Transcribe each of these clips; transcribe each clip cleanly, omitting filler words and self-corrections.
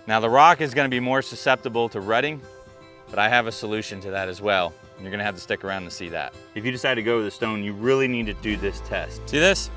Now the rock is going to be more susceptible to rutting, but I have a solution to that as well. You're going to have to stick around to see that. If you decide to go with a stone, you really need to do this test. See this?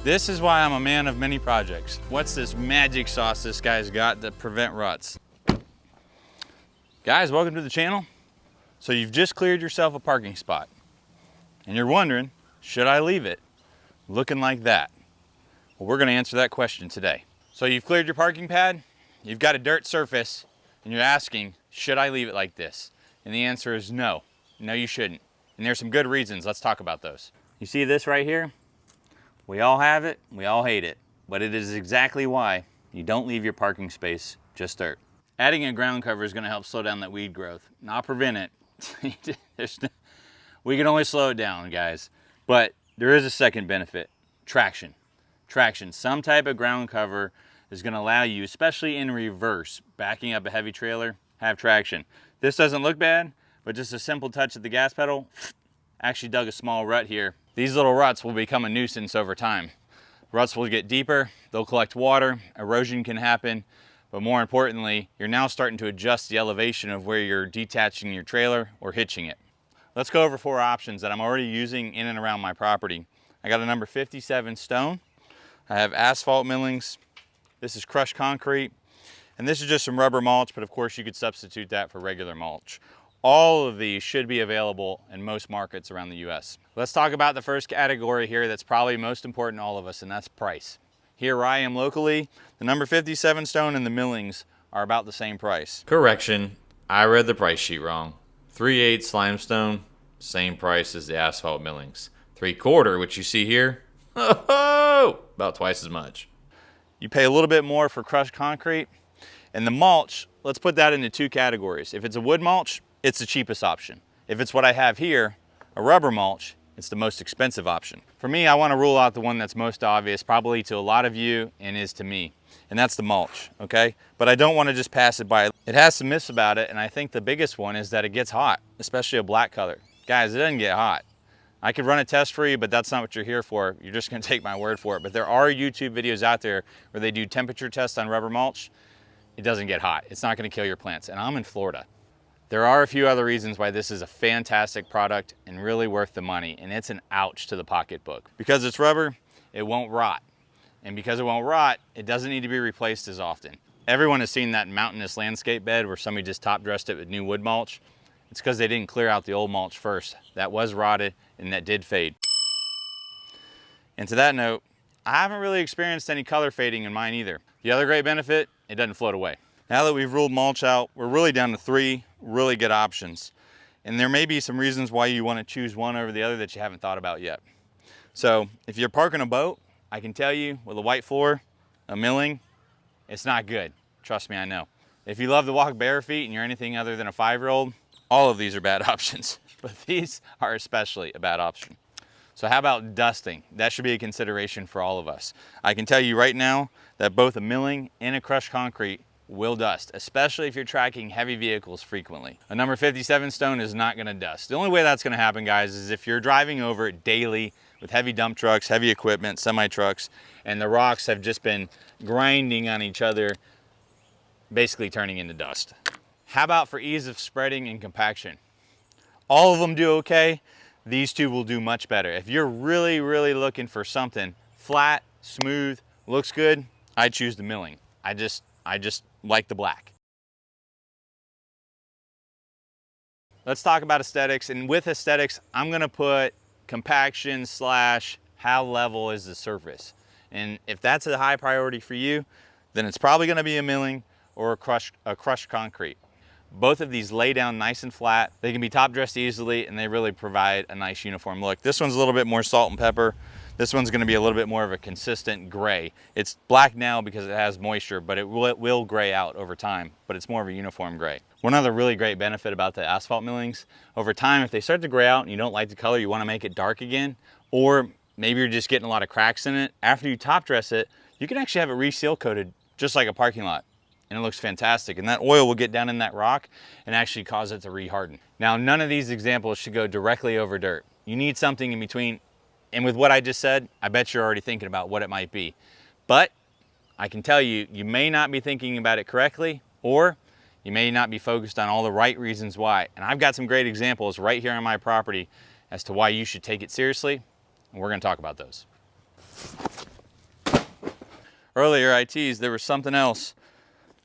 This is why I'm a man of many projects. What's this magic sauce this guy's got to prevent ruts? Guys, welcome to the channel. So you've just cleared yourself a parking spot and you're wondering, should I leave it looking like that? Well, we're going to answer that question today. So you've cleared your parking pad, you've got a dirt surface, and you're asking, should I leave it like this? And the answer is no. No, you shouldn't. And there's some good reasons. Let's talk about those. You see this right here? We all have it, we all hate it, but it is exactly why you don't leave your parking space just dirt. Adding a ground cover is going to help slow down that weed growth, not prevent it. We can only slow it down, guys. But there is a second benefit, traction. Traction, some type of ground cover is going to allow you, especially in reverse, backing up a heavy trailer, have traction. This doesn't look bad, but just a simple touch of the gas pedal actually dug a small rut here. These little ruts will become a nuisance over time. Ruts will get deeper, they'll collect water, erosion can happen, but more importantly, you're now starting to adjust the elevation of where you're detaching your trailer or hitching it. Let's go over 4 options that I'm already using in and around my property. I got a number 57 stone. I have asphalt millings. This is crushed concrete. And this is just some rubber mulch, but of course you could substitute that for regular mulch. All of these should be available in most markets around the US. Let's talk about the first category here that's probably most important to all of us, and that's price. Here where I am locally, the number 57 stone and the millings are about the same price. Correction, I read the price sheet wrong. 3/8 limestone, same price as the asphalt millings. 3/4, which you see here, about twice as much. You pay a little bit more for crushed concrete. And the mulch, let's put that into 2 categories. If it's a wood mulch, it's the cheapest option. If it's what I have here, a rubber mulch, it's the most expensive option. For me, I want to rule out the one that's most obvious, probably to a lot of you and is to me, and that's the mulch, okay? But I don't want to just pass it by. It has some myths about it, and I think the biggest one is that it gets hot, especially a black color. Guys, it doesn't get hot. I could run a test for you, but that's not what you're here for. You're just going to take my word for it. But there are YouTube videos out there where they do temperature tests on rubber mulch. It doesn't get hot. It's not going to kill your plants, and I'm in Florida. There are a few other reasons why this is a fantastic product and really worth the money, and it's an ouch to the pocketbook. Because it's rubber, it won't rot. And because it won't rot, it doesn't need to be replaced as often. Everyone has seen that mountainous landscape bed where somebody just top dressed it with new wood mulch. It's because they didn't clear out the old mulch first. That was rotted and that did fade. And to that note, I haven't really experienced any color fading in mine either. The other great benefit, it doesn't float away. Now that we've ruled mulch out, we're really down to 3 really good options. And there may be some reasons why you want to choose one over the other that you haven't thought about yet. So if you're parking a boat, I can tell you with a white floor, a milling, it's not good. Trust me, I know. If you love to walk bare feet and you're anything other than a 5-year-old, all of these are bad options, but these are especially a bad option. So how about dusting? That should be a consideration for all of us. I can tell you right now that both a milling and a crushed concrete will dust, especially if you're tracking heavy vehicles frequently. A number 57 stone is not gonna dust. The only way that's gonna happen, guys, is if you're driving over it daily with heavy dump trucks, heavy equipment, semi-trucks, and the rocks have just been grinding on each other, basically turning into dust. How about for ease of spreading and compaction? All of them do okay. These 2 will do much better. If you're really, really looking for something flat, smooth, looks good, I choose the milling. I just like the black. Let's talk about aesthetics. And with aesthetics, I'm gonna put compaction / how level is the surface. And if that's a high priority for you, then it's probably gonna be a milling or a crushed concrete. Both of these lay down nice and flat. They can be top dressed easily and they really provide a nice uniform look. This one's a little bit more salt and pepper. This one's gonna be a little bit more of a consistent gray. It's black now because it has moisture, but it will gray out over time, but it's more of a uniform gray. One other really great benefit about the asphalt millings, over time, if they start to gray out and you don't like the color, you wanna make it dark again, or maybe you're just getting a lot of cracks in it, after you top dress it, you can actually have it reseal coated just like a parking lot. And it looks fantastic. And that oil will get down in that rock and actually cause it to re-harden. Now, none of these examples should go directly over dirt. You need something in between. And with what I just said, I bet you're already thinking about what it might be. But I can tell you, you may not be thinking about it correctly, or you may not be focused on all the right reasons why. And I've got some great examples right here on my property as to why you should take it seriously, and we're gonna talk about those. Earlier I teased there was something else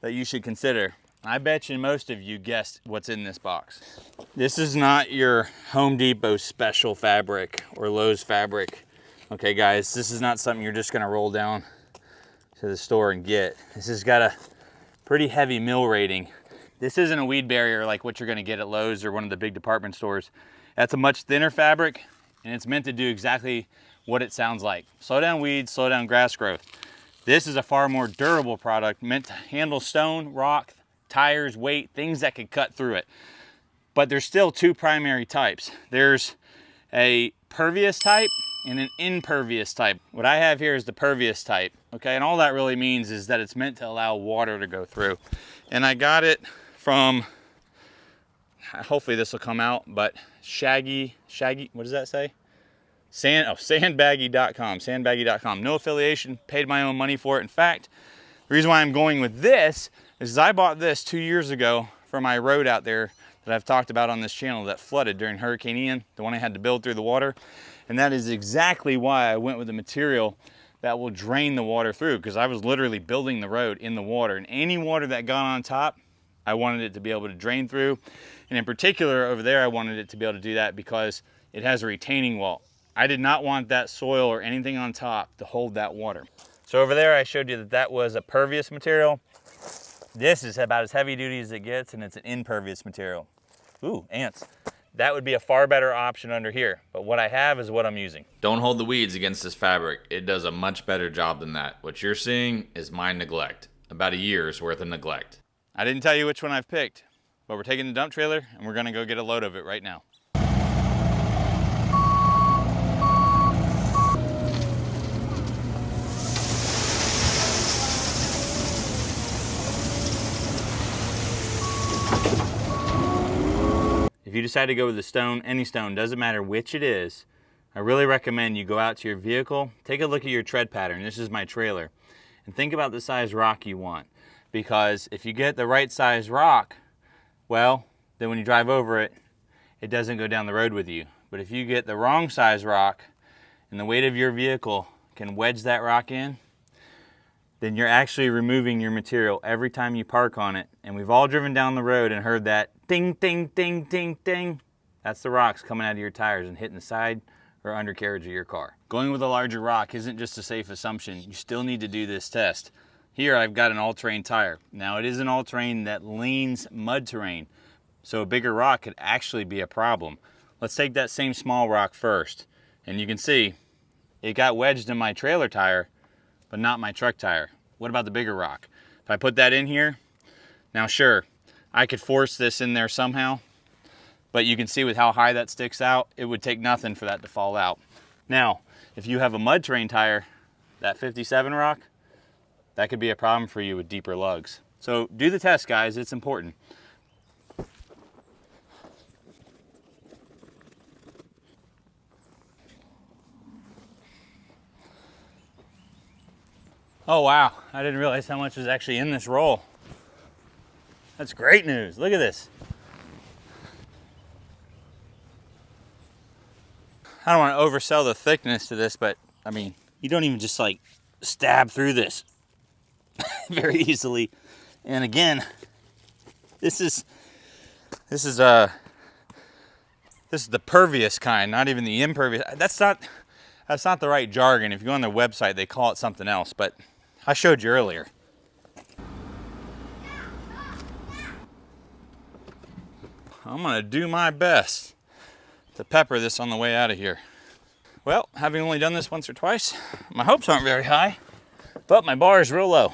that you should consider. I bet you most of you guessed what's in this box. This is not your Home Depot special fabric or Lowe's fabric. Okay guys, this is not something you're just gonna roll down to the store and get. This has got a pretty heavy mill rating. This isn't a weed barrier like what you're gonna get at Lowe's or one of the big department stores. That's a much thinner fabric, and it's meant to do exactly what it sounds like. Slow down weeds, slow down grass growth. This is a far more durable product meant to handle stone, rock, tires, weight, things that could cut through it. But there's still two primary types. There's a pervious type and an impervious type. What I have here is the pervious type, okay? And all that really means is that it's meant to allow water to go through. And I got it from, hopefully this will come out, but Shaggy, what does that say? Sandbaggy.com, no affiliation, paid my own money for it. In fact, the reason why I'm going with this is I bought this 2 years ago for my road out there that I've talked about on this channel that flooded during Hurricane Ian, the one I had to build through the water. And that is exactly why I went with a material that will drain the water through, because I was literally building the road in the water, and any water that got on top, I wanted it to be able to drain through. And in particular over there, I wanted it to be able to do that because it has a retaining wall. I did not want that soil or anything on top to hold that water. So over there, I showed you that that was a pervious material. This is about as heavy duty as it gets, and it's an impervious material. Ooh, ants. That would be a far better option under here, but what I have is what I'm using. Don't hold the weeds against this fabric. It does a much better job than that. What you're seeing is my neglect. About a year's worth of neglect. I didn't tell you which one I've picked, but we're taking the dump trailer and we're gonna go get a load of it right now. If you decide to go with the stone, any stone, doesn't matter which it is, I really recommend you go out to your vehicle, take a look at your tread pattern. This is my trailer. And think about the size rock you want. Because if you get the right size rock, well, then when you drive over it, it doesn't go down the road with you. But if you get the wrong size rock and the weight of your vehicle can wedge that rock in, then you're actually removing your material every time you park on it. And we've all driven down the road and heard that ding, ding, ding, ding, ding. That's the rocks coming out of your tires and hitting the side or undercarriage of your car. Going with a larger rock isn't just a safe assumption. You still need to do this test. Here I've got an all-terrain tire. Now it is an all-terrain that leans mud terrain, so a bigger rock could actually be a problem. Let's take that same small rock first. And you can see it got wedged in my trailer tire, but not my truck tire. What about the bigger rock? If I put that in here, now sure, I could force this in there somehow, but you can see with how high that sticks out, it would take nothing for that to fall out. Now, if you have a mud terrain tire, that 57 rock, that could be a problem for you with deeper lugs. So do the test, guys, it's important. Oh wow, I didn't realize how much was actually in this roll. That's great news, look at this. I don't want to oversell the thickness to this, but I mean, you don't even just like stab through this very easily. And again, this is the pervious kind, not even the impervious. That's not the right jargon. If you go on their website, they call it something else, but I showed you earlier. I'm gonna do my best to pepper this on the way out of here. Well, having only done this once or twice, my hopes aren't very high, but my bar is real low.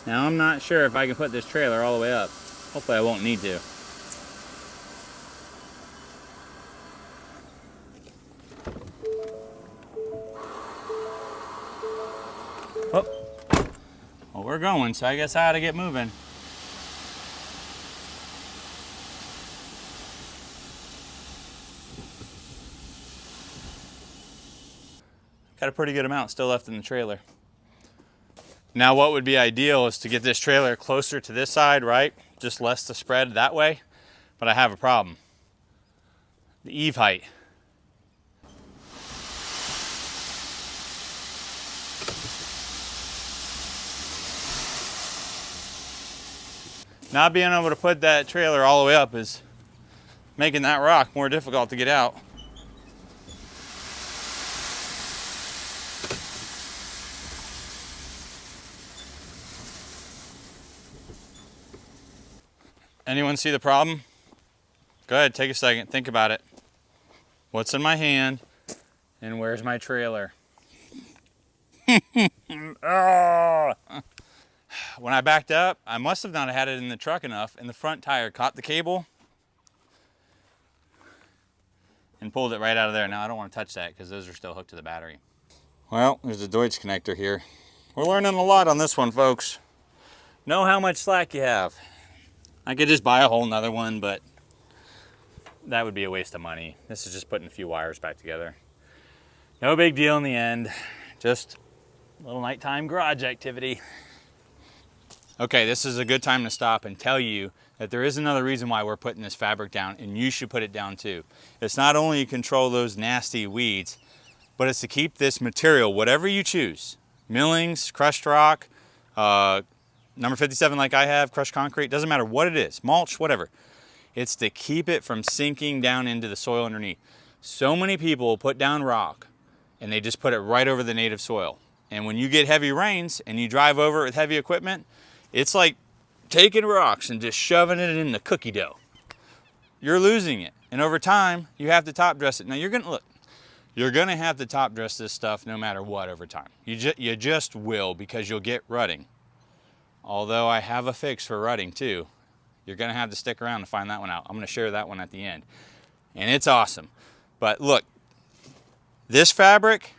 Now I'm not sure if I can put this trailer all the way up. Hopefully I won't need to. Oh. Well, we're going, so I guess I ought to get moving. Got a pretty good amount still left in the trailer. Now what would be ideal is to get this trailer closer to this side, right? Just less to spread that way. But I have a problem. The eave height. Not being able to put that trailer all the way up is making that rock more difficult to get out. Anyone see the problem? Go ahead, take a second, think about it. What's in my hand and where's my trailer? Oh. When I backed up, I must have not had it in the truck enough, and the front tire caught the cable and pulled it right out of there. Now I don't want to touch that because those are still hooked to the battery. Well, there's a Deutsch connector here. We're learning a lot on this one, folks. Know how much slack you have. I could just buy a whole nother one, but that would be a waste of money. This is just putting a few wires back together. No big deal in the end. Just a little nighttime garage activity. Okay, this is a good time to stop and tell you that there is another reason why we're putting this fabric down, and you should put it down too. It's not only to control those nasty weeds, but it's to keep this material, whatever you choose, millings, crushed rock, number 57 like I have, crushed concrete, doesn't matter what it is, mulch, whatever. It's to keep it from sinking down into the soil underneath. So many people put down rock and they just put it right over the native soil. And when you get heavy rains and you drive over it with heavy equipment, it's like taking rocks and just shoving it in the cookie dough. You're losing it. And over time, you have to top dress it. Now you're gonna have to top dress this stuff no matter what over time. You just will, because you'll get rutting. Although I have a fix for rutting too. You're gonna have to stick around to find that one out. I'm gonna share that one at the end. And it's awesome. But look, this fabric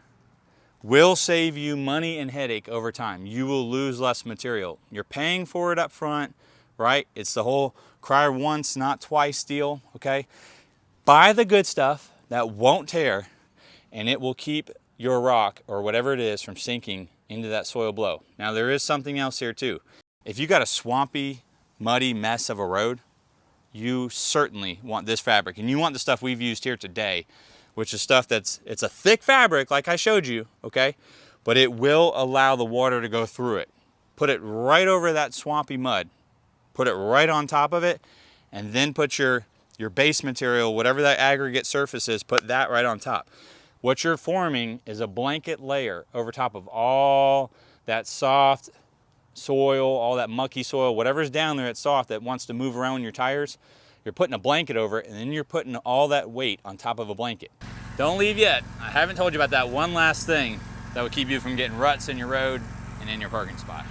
will save you money and headache over time. You will lose less material. You're paying for it up front, right? It's the whole cry once, not twice deal, okay? Buy the good stuff that won't tear, and it will keep your rock or whatever it is from sinking into that soil below. Now there is something else here too. If you got a swampy, muddy mess of a road, you certainly want this fabric, and you want the stuff we've used here today, which is stuff it's a thick fabric like I showed you, okay? But it will allow the water to go through it. Put it right over that swampy mud. Put it right on top of it, and then put your base material, whatever that aggregate surface is, put that right on top. What you're forming is a blanket layer over top of all that soft soil, all that mucky soil, whatever's down there that's soft that wants to move around your tires. You're putting a blanket over it, and then you're putting all that weight on top of a blanket. Don't leave yet. I haven't told you about that one last thing that would keep you from getting ruts in your road and in your parking spot.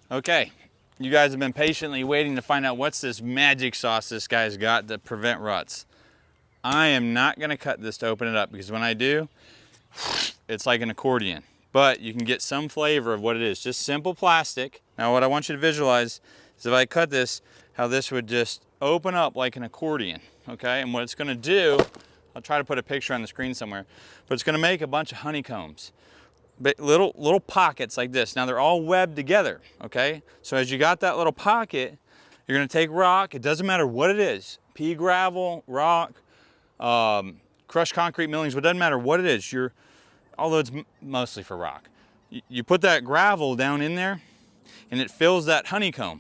Okay, you guys have been patiently waiting to find out what's this magic sauce this guy's got to prevent ruts. I am not gonna cut this to open it up, because when I do, it's like an accordion. But you can get some flavor of what it is. Just simple plastic. Now what I want you to visualize is if I cut this, how this would just open up like an accordion, okay? And what it's gonna do, I'll try to put a picture on the screen somewhere, but it's gonna make a bunch of honeycombs. But little pockets like this. Now they're all webbed together, okay? So as you got that little pocket, you're gonna take rock, it doesn't matter what it is, pea gravel, rock, crushed concrete millings, but it doesn't matter what it is. Although it's mostly for rock. You put that gravel down in there, and it fills that honeycomb.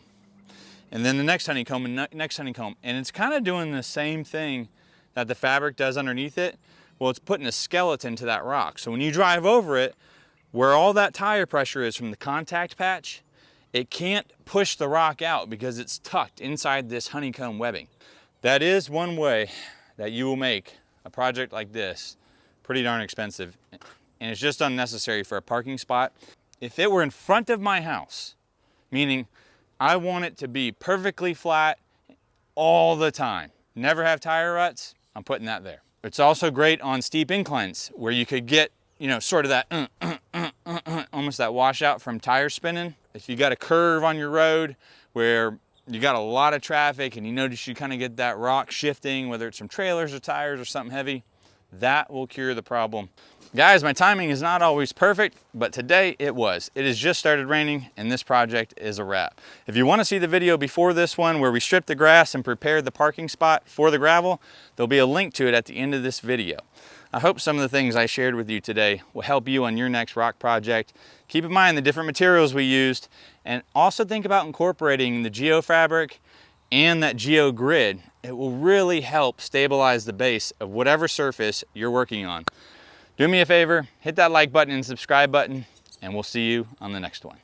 And then the next honeycomb and next honeycomb. And it's kind of doing the same thing that the fabric does underneath it. Well, it's putting a skeleton to that rock. So when you drive over it, where all that tire pressure is from the contact patch, it can't push the rock out because it's tucked inside this honeycomb webbing. That is one way that you will make a project like this pretty darn expensive. And it's just unnecessary for a parking spot. If it were in front of my house, meaning I want it to be perfectly flat all the time, never have tire ruts, I'm putting that there. It's also great on steep inclines where you could get, you know, sort of that almost that washout from tire spinning. If you got a curve on your road where you got a lot of traffic and you notice you kind of get that rock shifting, whether it's from trailers or tires or something heavy, that will cure the problem. Guys, my timing is not always perfect, but today it was. It has just started raining and this project is a wrap. If you want to see the video before this one where we stripped the grass and prepared the parking spot for the gravel, there'll be a link to it at the end of this video. I hope some of the things I shared with you today will help you on your next rock project. Keep in mind the different materials we used, and also think about incorporating the geofabric and that geogrid. It will really help stabilize the base of whatever surface you're working on. Do me a favor, hit that like button and subscribe button, and we'll see you on the next one.